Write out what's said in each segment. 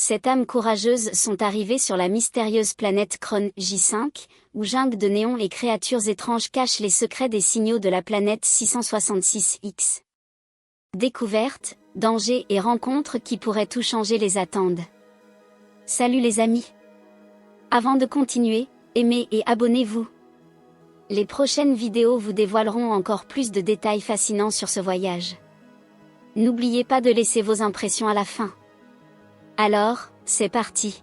Ces âmes courageuses sont arrivées sur la mystérieuse planète Kron J5, où jungle de néons et créatures étranges cachent les secrets des signaux de la planète 666X. Découvertes, dangers et rencontres qui pourraient tout changer les attendent. Salut les amis! Avant de continuer, aimez et abonnez-vous. Les prochaines vidéos vous dévoileront encore plus de détails fascinants sur ce voyage. N'oubliez pas de laisser vos impressions à la fin. Alors, c'est parti.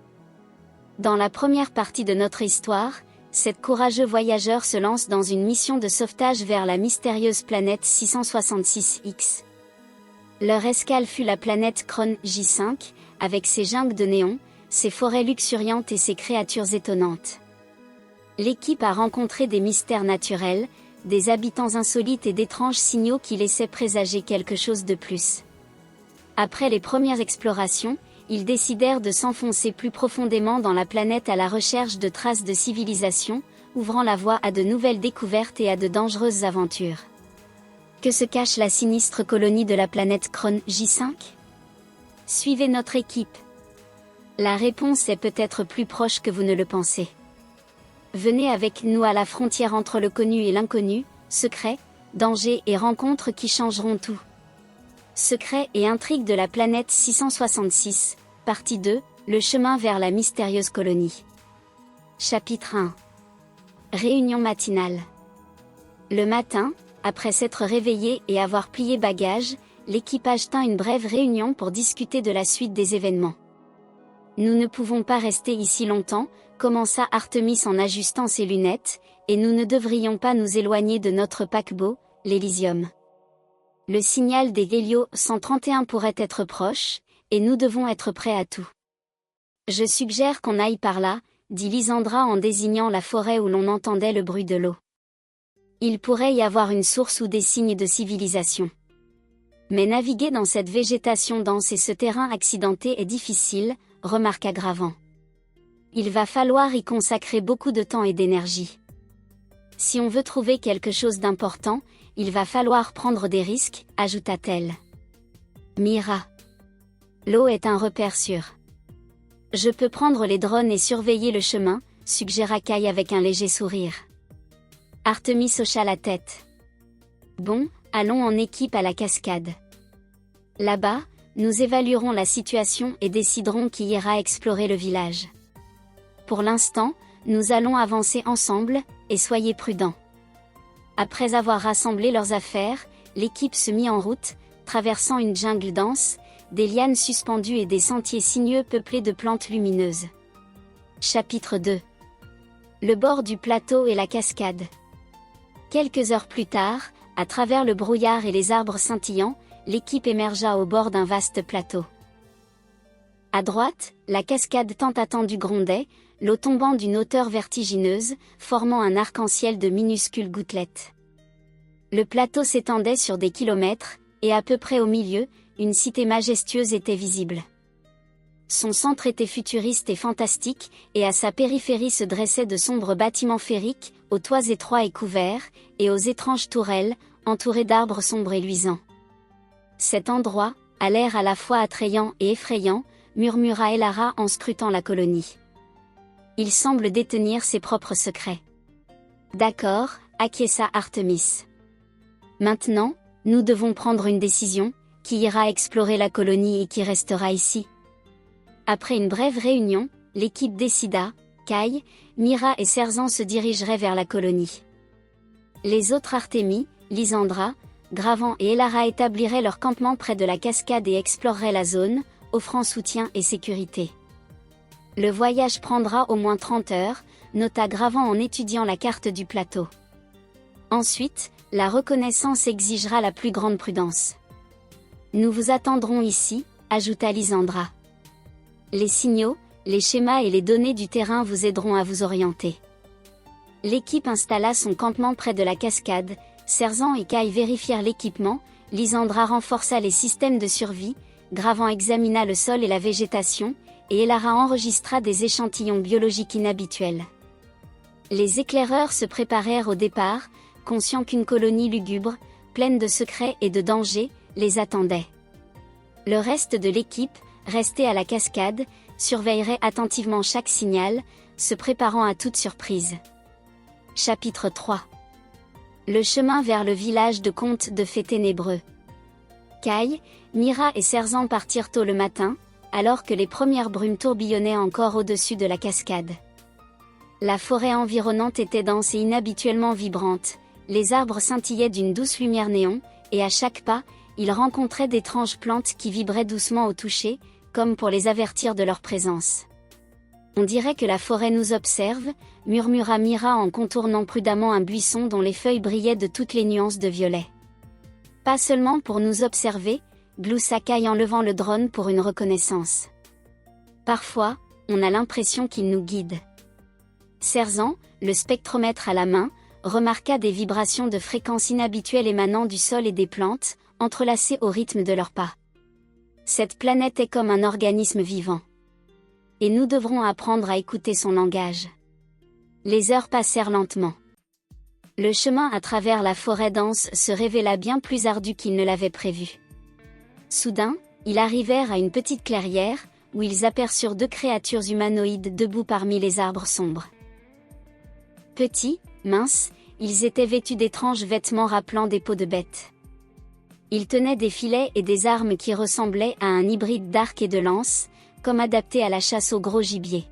Dans la première partie de notre histoire, cet courageux voyageur se lance dans une mission de sauvetage vers la mystérieuse planète 666X. Leur escale fut la planète Kron J5, avec ses jungles de néons, ses forêts luxuriantes et ses créatures étonnantes. L'équipe a rencontré des mystères naturels, des habitants insolites et d'étranges signaux qui laissaient présager quelque chose de plus. Après les premières explorations, ils décidèrent de s'enfoncer plus profondément dans la planète à la recherche de traces de civilisation, ouvrant la voie à de nouvelles découvertes et à de dangereuses aventures. Que se cache la sinistre colonie de la planète Kron J5? Suivez notre équipe. La réponse est peut-être plus proche que vous ne le pensez. Venez avec nous à la frontière entre le connu et l'inconnu, secrets, dangers et rencontres qui changeront tout. Secrets et intrigues de la planète 666, partie 2, le chemin vers la mystérieuse colonie. Chapitre 1. Réunion matinale. Le matin, après s'être réveillé et avoir plié bagages, l'équipage tint une brève réunion pour discuter de la suite des événements. Nous ne pouvons pas rester ici longtemps, commença Artemis en ajustant ses lunettes, et nous ne devrions pas nous éloigner de notre paquebot, l'Elysium. Le signal des Hélio 131 pourrait être proche, et nous devons être prêts à tout. Je suggère qu'on aille par là, dit Lysandra en désignant la forêt où l'on entendait le bruit de l'eau. Il pourrait y avoir une source ou des signes de civilisation. Mais naviguer dans cette végétation dense et ce terrain accidenté est difficile, remarqua Gravant. Il va falloir y consacrer beaucoup de temps et d'énergie. Si on veut trouver quelque chose d'important, il va falloir prendre des risques, ajouta-t-elle. Mira. L'eau est un repère sûr. Je peux prendre les drones et surveiller le chemin, suggéra Kai avec un léger sourire. Artemis hocha la tête. Bon, allons en équipe à la cascade. Là-bas, nous évaluerons la situation et déciderons qui ira explorer le village. Pour l'instant, nous allons avancer ensemble, et soyez prudents. Après avoir rassemblé leurs affaires, l'équipe se mit en route, traversant une jungle dense, des lianes suspendues et des sentiers sinueux peuplés de plantes lumineuses. Chapitre 2. Le bord du plateau et la cascade. Quelques heures plus tard, à travers le brouillard et les arbres scintillants, l'équipe émergea au bord d'un vaste plateau. À droite, la cascade tant attendue grondait, l'eau tombant d'une hauteur vertigineuse, formant un arc-en-ciel de minuscules gouttelettes. Le plateau s'étendait sur des kilomètres, et à peu près au milieu, une cité majestueuse était visible. Son centre était futuriste et fantastique, et à sa périphérie se dressaient de sombres bâtiments ferriques, aux toits étroits et couverts, et aux étranges tourelles, entourées d'arbres sombres et luisants. Cet endroit, a l'air à la fois attrayant et effrayant, murmura Elara en scrutant la colonie. Il semble détenir ses propres secrets. D'accord, acquiesça Artemis. Maintenant, nous devons prendre une décision, qui ira explorer la colonie et qui restera ici. Après une brève réunion, l'équipe décida, Kai, Mira et Serzan se dirigeraient vers la colonie. Les autres Artemis, Lysandra, Gravant et Elara établiraient leur campement près de la cascade et exploreraient la zone, offrant soutien et sécurité. Le voyage prendra au moins 30 heures, nota Gravant en étudiant la carte du plateau. Ensuite, la reconnaissance exigera la plus grande prudence. Nous vous attendrons ici, ajouta Lysandra. Les signaux, les schémas et les données du terrain vous aideront à vous orienter. L'équipe installa son campement près de la cascade, Serzan et Kai vérifièrent l'équipement, Lysandra renforça les systèmes de survie, Gravant examina le sol et la végétation, et Elara enregistra des échantillons biologiques inhabituels. Les éclaireurs se préparèrent au départ, conscients qu'une colonie lugubre, pleine de secrets et de dangers, les attendait. Le reste de l'équipe, resté à la cascade, surveillerait attentivement chaque signal, se préparant à toute surprise. Chapitre 3. Le chemin vers le village de contes de fées ténébreux. Kai, Mira et Serzan partirent tôt le matin, alors que les premières brumes tourbillonnaient encore au-dessus de la cascade. La forêt environnante était dense et inhabituellement vibrante, les arbres scintillaient d'une douce lumière néon, et à chaque pas, ils rencontraient d'étranges plantes qui vibraient doucement au toucher, comme pour les avertir de leur présence. On dirait que la forêt nous observe, murmura Mira en contournant prudemment un buisson dont les feuilles brillaient de toutes les nuances de violet. Pas seulement pour nous observer, gloussa Kai en levant le drone pour une reconnaissance. Parfois, on a l'impression qu'il nous guide. Serzan, le spectromètre à la main, remarqua des vibrations de fréquences inhabituelles émanant du sol et des plantes, entrelacées au rythme de leurs pas. Cette planète est comme un organisme vivant. Et nous devrons apprendre à écouter son langage. Les heures passèrent lentement. Le chemin à travers la forêt dense se révéla bien plus ardu qu'ils ne l'avaient prévu. Soudain, ils arrivèrent à une petite clairière, où ils aperçurent 2 créatures humanoïdes debout parmi les arbres sombres. Petits, minces, ils étaient vêtus d'étranges vêtements rappelant des peaux de bêtes. Ils tenaient des filets et des armes qui ressemblaient à un hybride d'arc et de lance, comme adaptés à la chasse au gros gibier.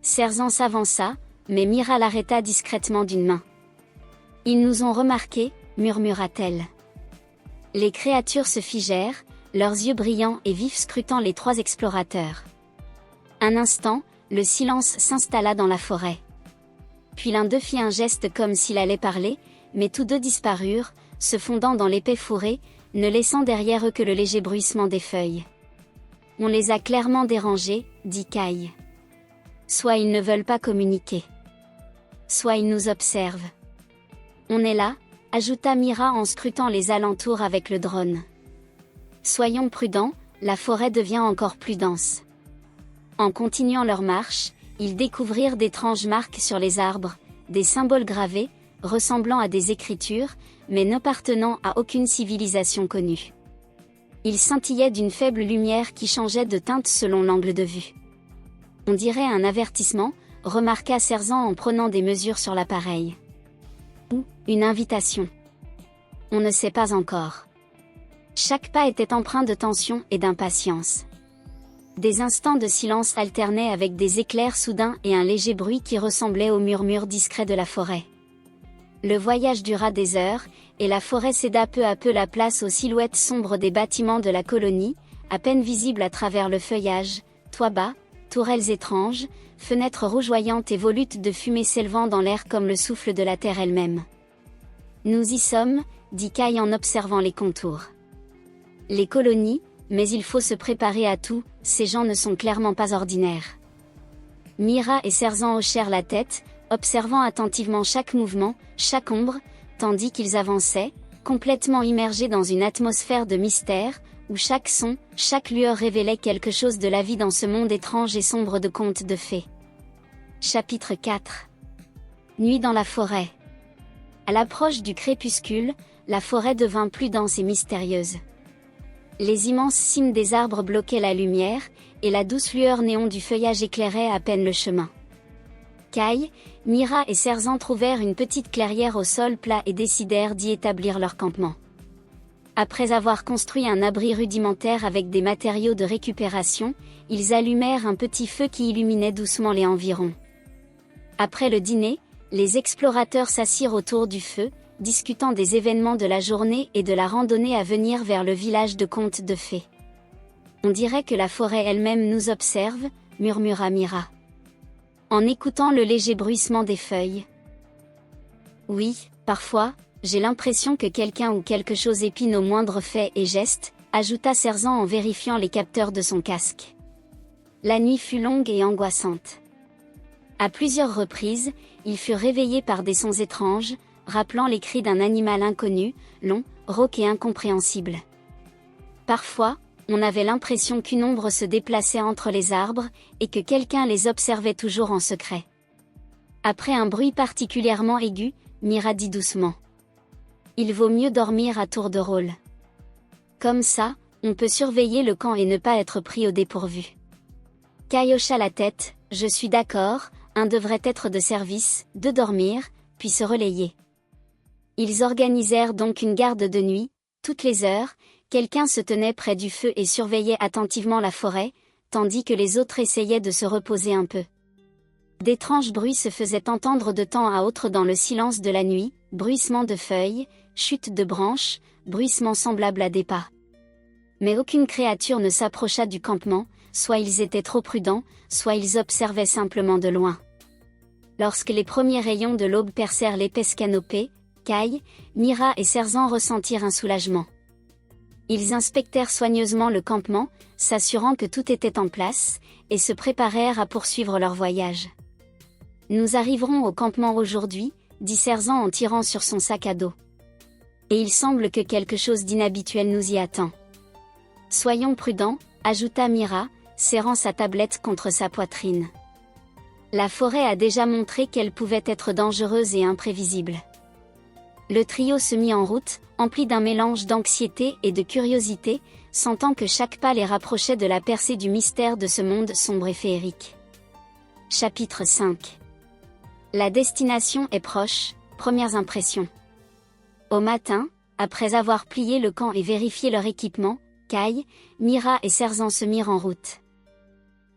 Serzan s'avança, mais Mira l'arrêta discrètement d'une main. « Ils nous ont remarqués » murmura-t-elle. Les créatures se figèrent, leurs yeux brillants et vifs scrutant les 3 explorateurs. Un instant, le silence s'installa dans la forêt. Puis l'un d'eux fit un geste comme s'il allait parler, mais tous 2 disparurent, se fondant dans l'épais fourré, ne laissant derrière eux que le léger bruissement des feuilles. « On les a clairement dérangés » dit Kai. « Soit ils ne veulent pas communiquer. Soit ils nous observent. »« On est là » ajouta Mira en scrutant les alentours avec le drone. « Soyons prudents, la forêt devient encore plus dense. » En continuant leur marche, ils découvrirent d'étranges marques sur les arbres, des symboles gravés, ressemblant à des écritures, mais n'appartenant à aucune civilisation connue. Ils scintillaient d'une faible lumière qui changeait de teinte selon l'angle de vue. On dirait un avertissement, remarqua Serzan en prenant des mesures sur l'appareil. Ou une invitation. On ne sait pas encore. Chaque pas était empreint de tension et d'impatience. Des instants de silence alternaient avec des éclairs soudains et un léger bruit qui ressemblait au murmure discret de la forêt. Le voyage dura des heures, et la forêt céda peu à peu la place aux silhouettes sombres des bâtiments de la colonie, à peine visibles à travers le feuillage, toits bas, tourelles étranges, fenêtres rougeoyantes et volutes de fumée s'élevant dans l'air comme le souffle de la terre elle-même. « Nous y sommes » dit Kai en observant les contours. Les colonies, mais il faut se préparer à tout, ces gens ne sont clairement pas ordinaires. Mira et Serzan hochèrent la tête, observant attentivement chaque mouvement, chaque ombre, tandis qu'ils avançaient, complètement immergés dans une atmosphère de mystère, où chaque son, chaque lueur révélait quelque chose de la vie dans ce monde étrange et sombre de contes de fées. Chapitre 4. Nuit dans la forêt. À l'approche du crépuscule, la forêt devint plus dense et mystérieuse. Les immenses cimes des arbres bloquaient la lumière, et la douce lueur néon du feuillage éclairait à peine le chemin. Kai, Mira et Serzan trouvèrent une petite clairière au sol plat et décidèrent d'y établir leur campement. Après avoir construit un abri rudimentaire avec des matériaux de récupération, ils allumèrent un petit feu qui illuminait doucement les environs. Après le dîner, les explorateurs s'assirent autour du feu, discutant des événements de la journée et de la randonnée à venir vers le village de contes de fées. « On dirait que la forêt elle-même nous observe » murmura Mira. En écoutant le léger bruissement des feuilles. « Oui, parfois, j'ai l'impression que quelqu'un ou quelque chose épie nos moindres faits et gestes » ajouta Serzan en vérifiant les capteurs de son casque. La nuit fut longue et angoissante. À plusieurs reprises, ils furent réveillés par des sons étranges, rappelant les cris d'un animal inconnu, long, rauque et incompréhensible. Parfois, on avait l'impression qu'une ombre se déplaçait entre les arbres, et que quelqu'un les observait toujours en secret. Après un bruit particulièrement aigu, Mira dit doucement. « Il vaut mieux dormir à tour de rôle. Comme ça, On peut surveiller le camp et ne pas être pris au dépourvu. Kai hocha la tête, je suis d'accord, un devrait être de service, de dormir, puis se relayer. Ils organisèrent donc une garde de nuit, toutes les heures, quelqu'un se tenait près du feu et surveillait attentivement la forêt, tandis que les autres essayaient de se reposer un peu. D'étranges bruits se faisaient entendre de temps à autre dans le silence de la nuit, bruissements de feuilles, chutes de branches, bruissements semblables à des pas. Mais aucune créature ne s'approcha du campement, soit ils étaient trop prudents, soit ils observaient simplement de loin. Lorsque les premiers rayons de l'aube percèrent l'épaisse canopée, Kai, Mira et Serzan ressentirent un soulagement. Ils inspectèrent soigneusement le campement, s'assurant que tout était en place, et se préparèrent à poursuivre leur voyage. Nous arriverons au campement aujourd'hui, dit Serzan en tirant sur son sac à dos. Et il semble que quelque chose d'inhabituel nous y attend. Soyons prudents, ajouta Mira, serrant sa tablette contre sa poitrine. La forêt a déjà montré qu'elle pouvait être dangereuse et imprévisible. Le trio se mit en route, empli d'un mélange d'anxiété et de curiosité, sentant que chaque pas les rapprochait de la percée du mystère de ce monde sombre et féerique. Chapitre 5. La destination est proche, premières impressions. Au matin, après avoir plié le camp et vérifié leur équipement, Kai, Mira et Serzan se mirent en route.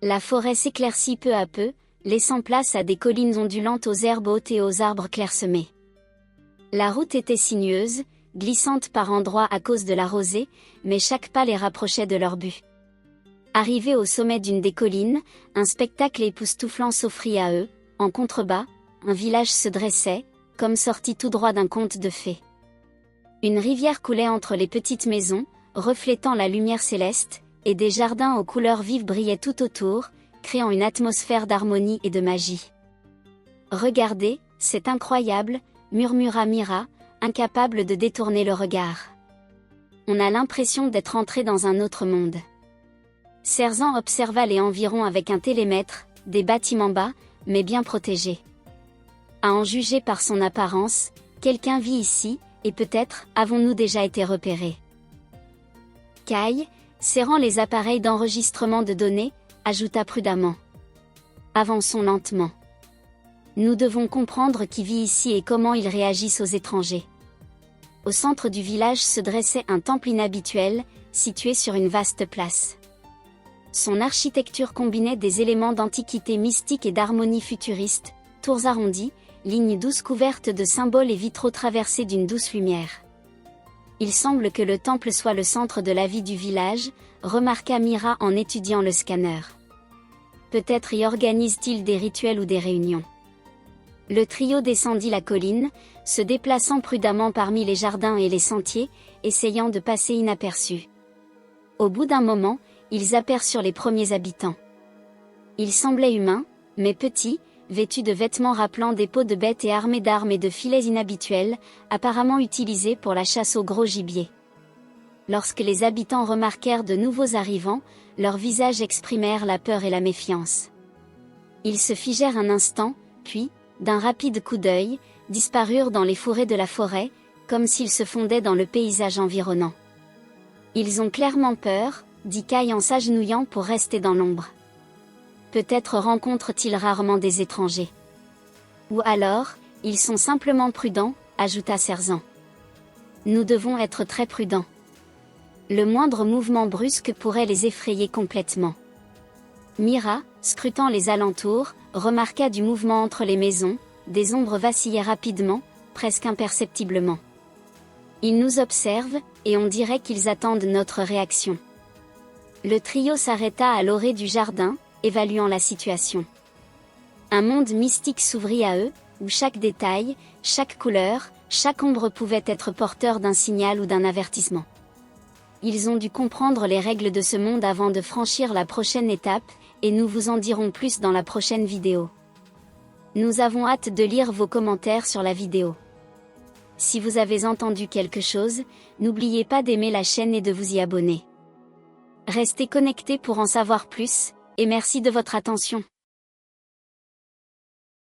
La forêt s'éclaircit peu à peu, laissant place à des collines ondulantes aux herbes hautes et aux arbres clairsemés. La route était sinueuse, glissante par endroits à cause de la rosée, mais chaque pas les rapprochait de leur but. Arrivés au sommet d'une des collines, un spectacle époustouflant s'offrit à eux. En contrebas, un village se dressait, comme sorti tout droit d'un conte de fées. Une rivière coulait entre les petites maisons, reflétant la lumière céleste, et des jardins aux couleurs vives brillaient tout autour, créant une atmosphère d'harmonie et de magie. « Regardez, c'est incroyable !» murmura Mira, incapable de détourner le regard. On a l'impression d'être entré dans un autre monde. Serzan observa les environs avec un télémètre, des bâtiments bas, mais bien protégés. À en juger par son apparence, quelqu'un vit ici, et peut-être avons-nous déjà été repérés. Kai, serrant les appareils d'enregistrement de données, ajouta prudemment. Avançons lentement. Nous devons comprendre qui vit ici et comment ils réagissent aux étrangers. Au centre du village se dressait un temple inhabituel, situé sur une vaste place. Son architecture combinait des éléments d'antiquité mystique et d'harmonie futuriste, tours arrondies, lignes douces couvertes de symboles et vitraux traversés d'une douce lumière. Il semble que le temple soit le centre de la vie du village, remarqua Mira en étudiant le scanner. Peut-être y organise-t-il des rituels ou des réunions. Le trio descendit la colline, se déplaçant prudemment parmi les jardins et les sentiers, essayant de passer inaperçus. Au bout d'un moment, ils aperçurent les premiers habitants. Ils semblaient humains, mais petits, vêtus de vêtements rappelant des peaux de bêtes et armés d'armes et de filets inhabituels, apparemment utilisés pour la chasse au gros gibier. Lorsque les habitants remarquèrent de nouveaux arrivants, leurs visages exprimèrent la peur et la méfiance. Ils se figèrent un instant, puis, d'un rapide coup d'œil, disparurent dans les fourrés de la forêt, comme s'ils se fondaient dans le paysage environnant. Ils ont clairement peur, dit Kai en s'agenouillant pour rester dans l'ombre. Peut-être rencontrent-ils rarement des étrangers. Ou alors, ils sont simplement prudents, ajouta Serzan. Nous devons être très prudents. Le moindre mouvement brusque pourrait les effrayer complètement. Mira, scrutant les alentours, remarqua du mouvement entre les maisons, des ombres vacillaient rapidement, presque imperceptiblement. Ils nous observent, et on dirait qu'ils attendent notre réaction. Le trio s'arrêta à l'orée du jardin, évaluant la situation. Un monde mystique s'ouvrit à eux, où chaque détail, chaque couleur, chaque ombre pouvait être porteur d'un signal ou d'un avertissement. Ils ont dû comprendre les règles de ce monde avant de franchir la prochaine étape, et nous vous en dirons plus dans la prochaine vidéo. Nous avons hâte de lire vos commentaires sur la vidéo. Si vous avez entendu quelque chose, n'oubliez pas d'aimer la chaîne et de vous y abonner. Restez connectés pour en savoir plus, et merci de votre attention.